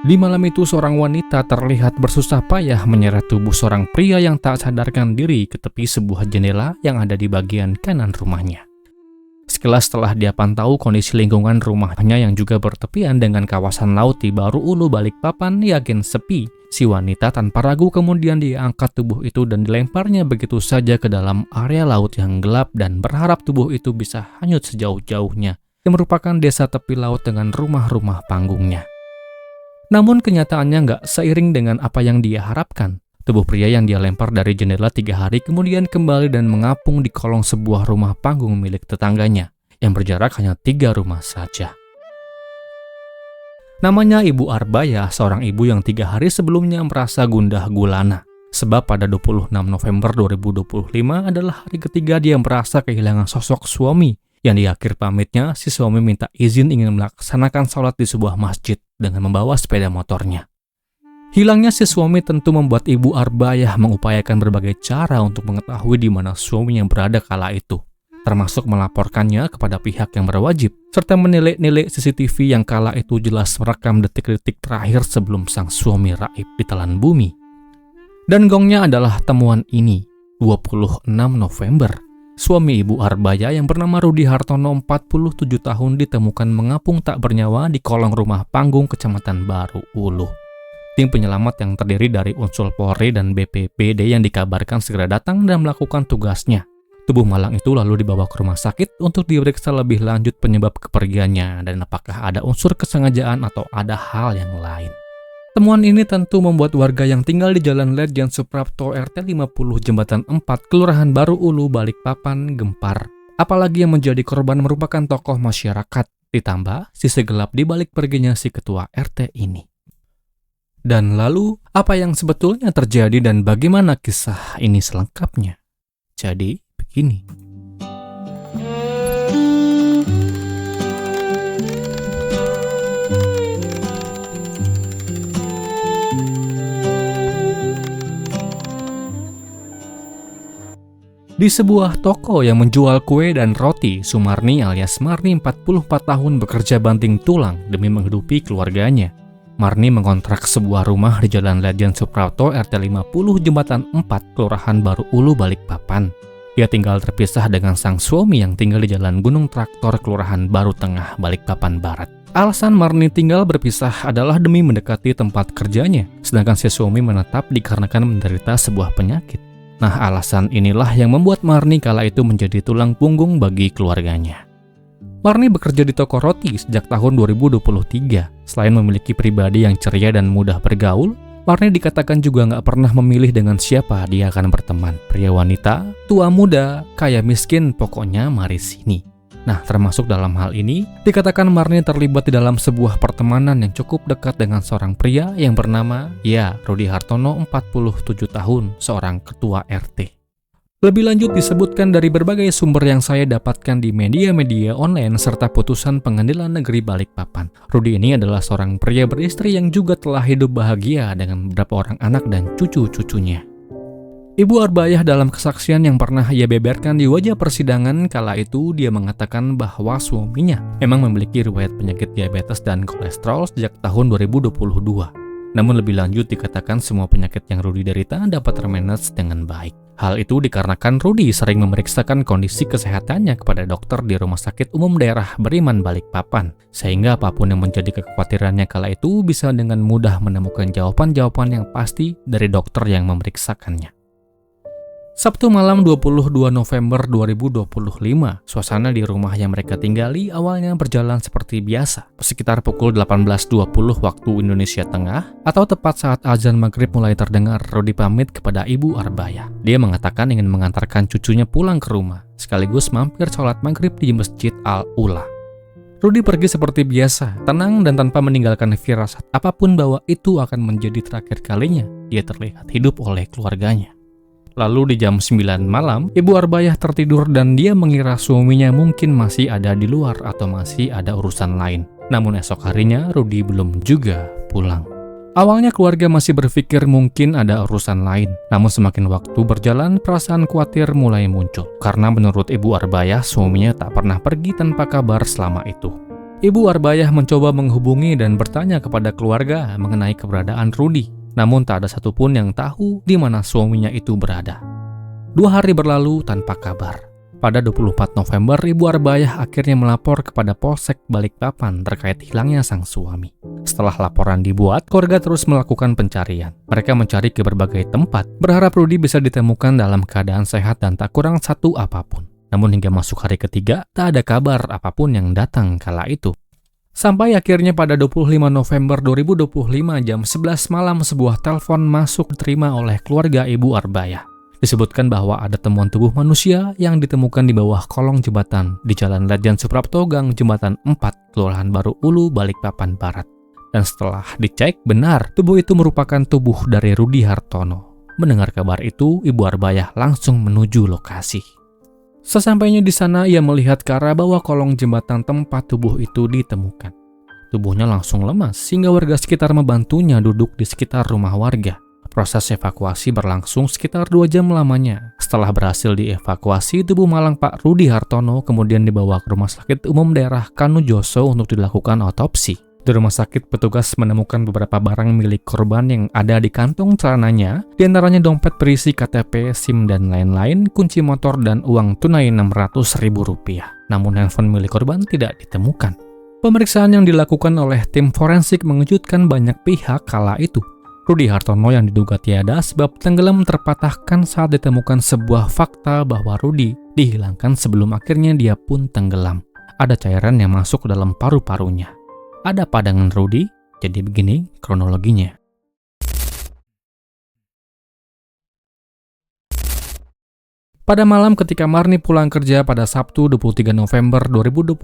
Di malam itu seorang wanita terlihat bersusah payah menyeret tubuh seorang pria yang tak sadarkan diri ke tepi sebuah jendela yang ada di bagian kanan rumahnya. Sekilas setelah dia pantau kondisi lingkungan rumahnya yang juga bertepian dengan kawasan laut di Baru Ulu Balikpapan yakin sepi, si wanita tanpa ragu kemudian diangkat tubuh itu dan dilemparnya begitu saja ke dalam area laut yang gelap dan berharap tubuh itu bisa hanyut sejauh-jauhnya, yang merupakan desa tepi laut dengan rumah-rumah panggungnya. Namun kenyataannya nggak seiring dengan apa yang dia harapkan. Tubuh pria yang dia lempar dari jendela 3 hari kemudian kembali dan mengapung di kolong sebuah rumah panggung milik tetangganya, yang berjarak hanya 3 rumah saja. Namanya Ibu Arbaya, seorang ibu yang 3 hari sebelumnya merasa gundah gulana. Sebab pada 26 November 2025 adalah hari ketiga dia merasa kehilangan sosok suami, yang di akhir pamitnya si suami minta izin ingin melaksanakan sholat di sebuah masjid dengan membawa sepeda motornya. Hilangnya si suami tentu membuat Ibu Arbaya mengupayakan berbagai cara untuk mengetahui di mana suaminya berada kala itu, termasuk melaporkannya kepada pihak yang berwajib, serta menilai CCTV yang kala itu jelas merekam detik-detik terakhir sebelum sang suami raib ditelan bumi. Dan gongnya adalah temuan ini, 26 November. Suami Ibu Arbaya yang bernama Rudi Hartono 47 tahun ditemukan mengapung tak bernyawa di kolong rumah panggung Kecamatan Baru Ulu. Tim penyelamat yang terdiri dari unsur Polri dan BPBD yang dikabarkan segera datang dan melakukan tugasnya. Tubuh malang itu lalu dibawa ke rumah sakit untuk diperiksa lebih lanjut penyebab kepergiannya dan apakah ada unsur kesengajaan atau ada hal yang lain. Temuan ini tentu membuat warga yang tinggal di Jalan Ledjen Suprapto RT 50 Jembatan 4 Kelurahan Baru Ulu Balikpapan gempar. Apalagi yang menjadi korban merupakan tokoh masyarakat, ditambah sisi gelap di balik perginya si ketua RT ini. Dan lalu, apa yang sebetulnya terjadi dan bagaimana kisah ini selengkapnya? Jadi, begini. Di sebuah toko yang menjual kue dan roti, Sumarni alias Marni 44 tahun bekerja banting tulang demi menghidupi keluarganya. Marni mengontrak sebuah rumah di Jalan Ledjen Suprapto RT 50 Jembatan 4 Kelurahan Baru Ulu Balikpapan. Dia tinggal terpisah dengan sang suami yang tinggal di Jalan Gunung Traktor Kelurahan Baru Tengah Balikpapan Barat. Alasan Marni tinggal berpisah adalah demi mendekati tempat kerjanya, sedangkan si suami menetap dikarenakan menderita sebuah penyakit. Nah, alasan inilah yang membuat Marni kala itu menjadi tulang punggung bagi keluarganya. Marni bekerja di toko roti sejak tahun 2023. Selain memiliki pribadi yang ceria dan mudah bergaul, Marni dikatakan juga nggak pernah memilih dengan siapa dia akan berteman. Pria wanita, tua muda, kaya miskin, pokoknya mari sini. Nah, termasuk dalam hal ini, dikatakan Marni terlibat di dalam sebuah pertemanan yang cukup dekat dengan seorang pria yang bernama, Rudi Hartono 47 tahun, seorang ketua RT. Lebih lanjut disebutkan dari berbagai sumber yang saya dapatkan di media-media online serta putusan Pengadilan Negeri Balikpapan. Rudi ini adalah seorang pria beristri yang juga telah hidup bahagia dengan beberapa orang anak dan cucu-cucunya. Ibu Arbaya dalam kesaksian yang pernah ia beberkan di wajah persidangan kala itu dia mengatakan bahwa suaminya memang memiliki riwayat penyakit diabetes dan kolesterol sejak tahun 2022. Namun lebih lanjut dikatakan semua penyakit yang Rudi derita dapat termanage dengan baik. Hal itu dikarenakan Rudi sering memeriksakan kondisi kesehatannya kepada dokter di Rumah Sakit Umum Daerah Beriman Balikpapan, sehingga apapun yang menjadi kekhawatirannya kala itu bisa dengan mudah menemukan jawaban-jawaban yang pasti dari dokter yang memeriksakannya. Sabtu malam 22 November 2025, suasana di rumah yang mereka tinggali awalnya berjalan seperti biasa. Sekitar pukul 18.20 waktu Indonesia Tengah, atau tepat saat azan maghrib mulai terdengar, Rudi pamit kepada Ibu Arbaya. Dia mengatakan ingin mengantarkan cucunya pulang ke rumah, sekaligus mampir sholat maghrib di Masjid Al-Ula. Rudi pergi seperti biasa, tenang dan tanpa meninggalkan firasat apapun bahwa itu akan menjadi terakhir kalinya dia terlihat hidup oleh keluarganya. Lalu di jam 9 malam, Ibu Arbaya tertidur dan dia mengira suaminya mungkin masih ada di luar atau masih ada urusan lain. Namun esok harinya, Rudi belum juga pulang. Awalnya keluarga masih berpikir mungkin ada urusan lain. Namun semakin waktu berjalan, perasaan khawatir mulai muncul. Karena menurut Ibu Arbaya, suaminya tak pernah pergi tanpa kabar selama itu. Ibu Arbayah mencoba menghubungi dan bertanya kepada keluarga mengenai keberadaan Rudy. Namun tak ada satupun yang tahu di mana suaminya itu berada. 2 hari berlalu tanpa kabar. Pada 24 November, Ibu Arbayah akhirnya melapor kepada Polsek Balikpapan terkait hilangnya sang suami. Setelah laporan dibuat, keluarga terus melakukan pencarian. Mereka mencari ke berbagai tempat, berharap Rudy bisa ditemukan dalam keadaan sehat dan tak kurang satu apapun. Namun hingga masuk hari ketiga, tak ada kabar apapun yang datang kala itu. Sampai akhirnya pada 25 November 2025 jam 11 malam sebuah telepon masuk diterima oleh keluarga Ibu Arbayah. Disebutkan bahwa ada temuan tubuh manusia yang ditemukan di bawah kolong jembatan di Jalan Ledjen Suprapto, Gang Jembatan 4, Kelurahan Baru Ulu, Balikpapan Barat. Dan setelah dicek, benar tubuh itu merupakan tubuh dari Rudy Hartono. Mendengar kabar itu, Ibu Arbayah langsung menuju lokasi. Sesampainya di sana, ia melihat ke arah bawah kolong jembatan tempat tubuh itu ditemukan. Tubuhnya langsung lemas, sehingga warga sekitar membantunya duduk di sekitar rumah warga. Proses evakuasi berlangsung sekitar 2 jam lamanya. Setelah berhasil dievakuasi, tubuh malang Pak Rudy Hartono kemudian dibawa ke Rumah Sakit Umum Daerah Kanujoso untuk dilakukan otopsi. Di rumah sakit, petugas menemukan beberapa barang milik korban yang ada di kantong celananya, diantaranya dompet berisi KTP, SIM, dan lain-lain, kunci motor, dan uang tunai Rp600.000. Namun handphone milik korban tidak ditemukan. Pemeriksaan yang dilakukan oleh tim forensik mengejutkan banyak pihak kala itu. Rudy Hartono yang diduga tiada sebab tenggelam terpatahkan saat ditemukan sebuah fakta bahwa Rudy dihilangkan sebelum akhirnya dia pun tenggelam. Ada cairan yang masuk ke dalam paru-parunya. Ada apa dengan Rudy? Jadi begini kronologinya. Pada malam ketika Marni pulang kerja pada Sabtu 23 November 2025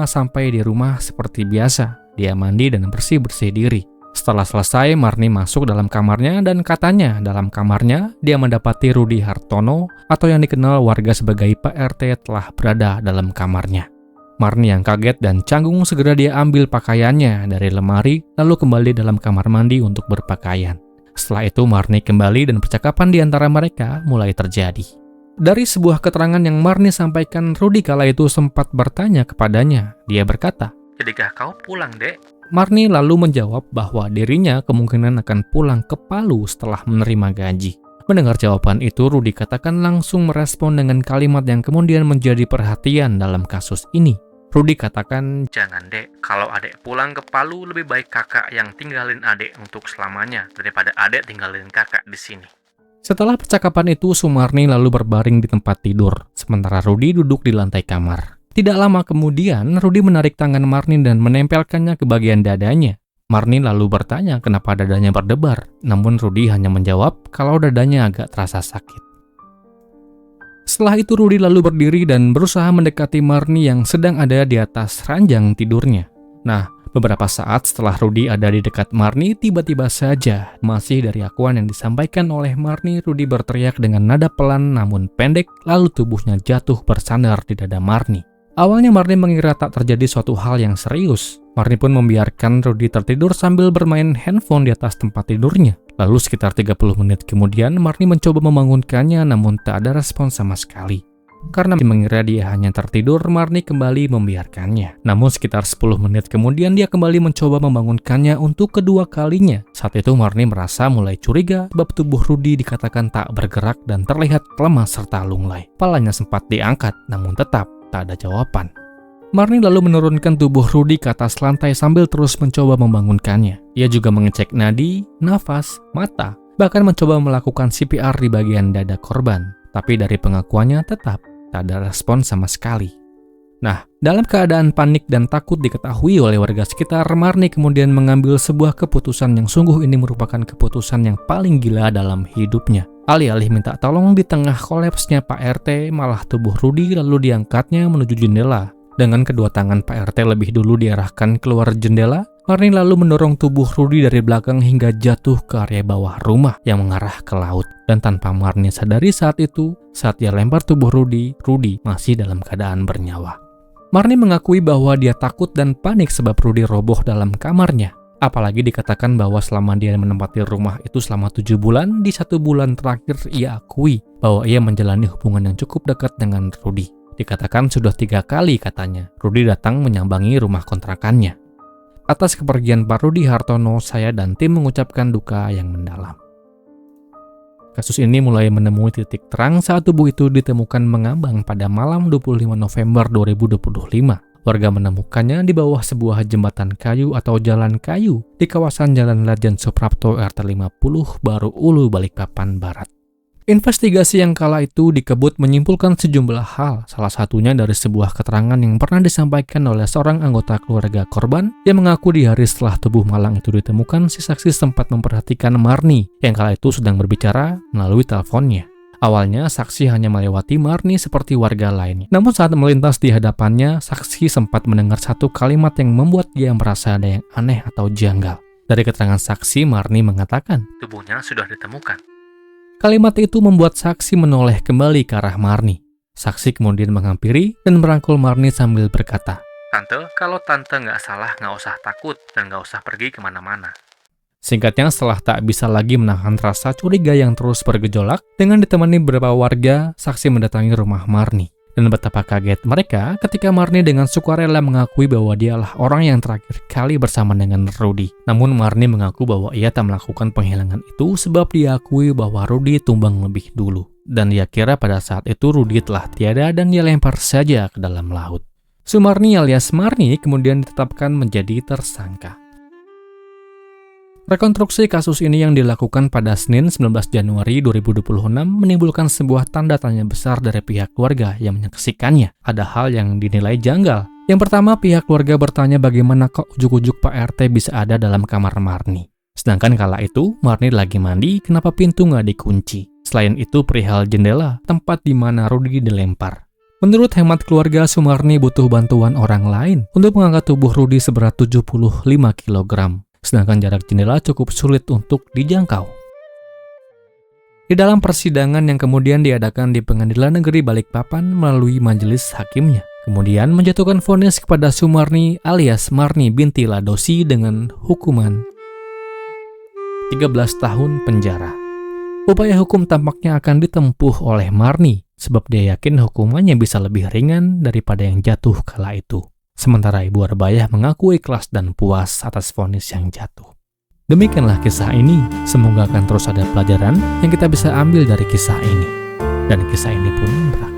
sampai di rumah seperti biasa. Dia mandi dan bersih-bersih diri. Setelah selesai, Marni masuk dalam kamarnya dan katanya dalam kamarnya dia mendapati Rudy Hartono atau yang dikenal warga sebagai Pak RT telah berada dalam kamarnya. Marni yang kaget dan canggung segera dia ambil pakaiannya dari lemari lalu kembali dalam kamar mandi untuk berpakaian. Setelah itu Marni kembali dan percakapan di antara mereka mulai terjadi. Dari sebuah keterangan yang Marni sampaikan, Rudy kala itu sempat bertanya kepadanya. Dia berkata, "Jadikah kau pulang, Dek?" Marni lalu menjawab bahwa dirinya kemungkinan akan pulang ke Palu setelah menerima gaji. Mendengar jawaban itu, Rudy katakan langsung merespon dengan kalimat yang kemudian menjadi perhatian dalam kasus ini. Rudy katakan, "Jangan, Dek, kalau adek pulang ke Palu lebih baik kakak yang tinggalin adek untuk selamanya daripada adek tinggalin kakak di sini." Setelah percakapan itu, Sumarni lalu berbaring di tempat tidur, sementara Rudy duduk di lantai kamar. Tidak lama kemudian, Rudy menarik tangan Marni dan menempelkannya ke bagian dadanya. Marni lalu bertanya kenapa dadanya berdebar, namun Rudy hanya menjawab kalau dadanya agak terasa sakit. Setelah itu Rudy lalu berdiri dan berusaha mendekati Marni yang sedang ada di atas ranjang tidurnya. Nah, beberapa saat setelah Rudy ada di dekat Marni, tiba-tiba saja masih dari akuan yang disampaikan oleh Marni, Rudy berteriak dengan nada pelan namun pendek, lalu tubuhnya jatuh bersandar di dada Marni. Awalnya Marni mengira tak terjadi suatu hal yang serius. Marni pun membiarkan Rudy tertidur sambil bermain handphone di atas tempat tidurnya. Lalu sekitar 30 menit kemudian, Marni mencoba membangunkannya namun tak ada respon sama sekali. Karena mengira dia hanya tertidur, Marni kembali membiarkannya. Namun sekitar 10 menit kemudian dia kembali mencoba membangunkannya untuk kedua kalinya. Saat itu Marni merasa mulai curiga sebab tubuh Rudy dikatakan tak bergerak dan terlihat lemah serta lunglai. Kepalanya sempat diangkat namun tetap tak ada jawaban. Marni lalu menurunkan tubuh Rudy ke atas lantai sambil terus mencoba membangunkannya. Ia juga mengecek nadi, nafas, mata, bahkan mencoba melakukan CPR di bagian dada korban. Tapi dari pengakuannya tetap tak ada respon sama sekali. Nah, dalam keadaan panik dan takut diketahui oleh warga sekitar, Marni kemudian mengambil sebuah keputusan yang sungguh ini merupakan keputusan yang paling gila dalam hidupnya. Alih-alih minta tolong di tengah kolapsnya Pak RT, malah tubuh Rudy lalu diangkatnya menuju jendela. Dengan kedua tangan Pak RT lebih dulu diarahkan keluar jendela, Marni lalu mendorong tubuh Rudy dari belakang hingga jatuh ke area bawah rumah yang mengarah ke laut. Dan tanpa Marni sadari saat itu, saat ia lempar tubuh Rudy masih dalam keadaan bernyawa. Marni mengakui bahwa dia takut dan panik sebab Rudy roboh dalam kamarnya. Apalagi dikatakan bahwa selama dia menempati rumah itu selama 7 bulan, di 1 bulan terakhir ia akui bahwa ia menjalani hubungan yang cukup dekat dengan Rudy. Dikatakan sudah 3 kali katanya, Rudi datang menyambangi rumah kontrakannya. Atas kepergian Pak Rudi Hartono, saya dan tim mengucapkan duka yang mendalam. Kasus ini mulai menemui titik terang saat tubuh itu ditemukan mengambang pada malam 25 November 2025. Warga menemukannya di bawah sebuah jembatan kayu atau jalan kayu di kawasan Jalan Ledjen Suprapto RT 50 Baru Ulu, Balikpapan Barat. Investigasi yang kala itu dikebut menyimpulkan sejumlah hal, salah satunya dari sebuah keterangan yang pernah disampaikan oleh seorang anggota keluarga korban yang mengaku di hari setelah tubuh malang itu ditemukan, si saksi sempat memperhatikan Marni yang kala itu sedang berbicara melalui teleponnya. Awalnya, saksi hanya melewati Marni seperti warga lainnya. Namun saat melintas di hadapannya, saksi sempat mendengar satu kalimat yang membuat dia merasa ada yang aneh atau janggal. Dari keterangan saksi, Marni mengatakan, "Tubuhnya sudah ditemukan." Kalimat itu membuat saksi menoleh kembali ke arah Marni. Saksi kemudian menghampiri dan merangkul Marni sambil berkata, "Tante, kalau tante nggak salah nggak usah takut dan nggak usah pergi kemana-mana." Singkatnya, setelah tak bisa lagi menahan rasa curiga yang terus bergejolak, dengan ditemani beberapa warga, saksi mendatangi rumah Marni. Dan betapa kaget mereka ketika Marni dengan sukarela mengakui bahwa dialah orang yang terakhir kali bersama dengan Rudi. Namun Marni mengaku bahwa ia tak melakukan penghilangan itu sebab diakui bahwa Rudi tumbang lebih dulu. Dan dia kira pada saat itu Rudi telah tiada dan dia lempar saja ke dalam laut. Sumarni alias Marni kemudian ditetapkan menjadi tersangka. Rekonstruksi kasus ini yang dilakukan pada Senin 19 Januari 2026 menimbulkan sebuah tanda tanya besar dari pihak keluarga yang menyaksikannya. Ada hal yang dinilai janggal. Yang pertama, pihak keluarga bertanya bagaimana kok ujuk-ujuk Pak RT bisa ada dalam kamar Marni. Sedangkan kala itu, Marni lagi mandi, kenapa pintu nggak dikunci? Selain itu, perihal jendela, tempat di mana Rudi dilempar. Menurut hemat keluarga, Sumarni butuh bantuan orang lain untuk mengangkat tubuh Rudi seberat 75 kg. Sedangkan jarak jendela cukup sulit untuk dijangkau. Di dalam persidangan yang kemudian diadakan di Pengadilan Negeri Balikpapan melalui majelis hakimnya, kemudian menjatuhkan vonis kepada Sumarni alias Marni binti Ladosi dengan hukuman 13 tahun penjara. Upaya hukum tampaknya akan ditempuh oleh Marni, sebab dia yakin hukumannya bisa lebih ringan daripada yang jatuh kala itu. Sementara Ibu Arbaya mengaku ikhlas dan puas atas vonis yang jatuh. Demikianlah kisah ini, semoga akan terus ada pelajaran yang kita bisa ambil dari kisah ini. Dan kisah ini pun berakhir.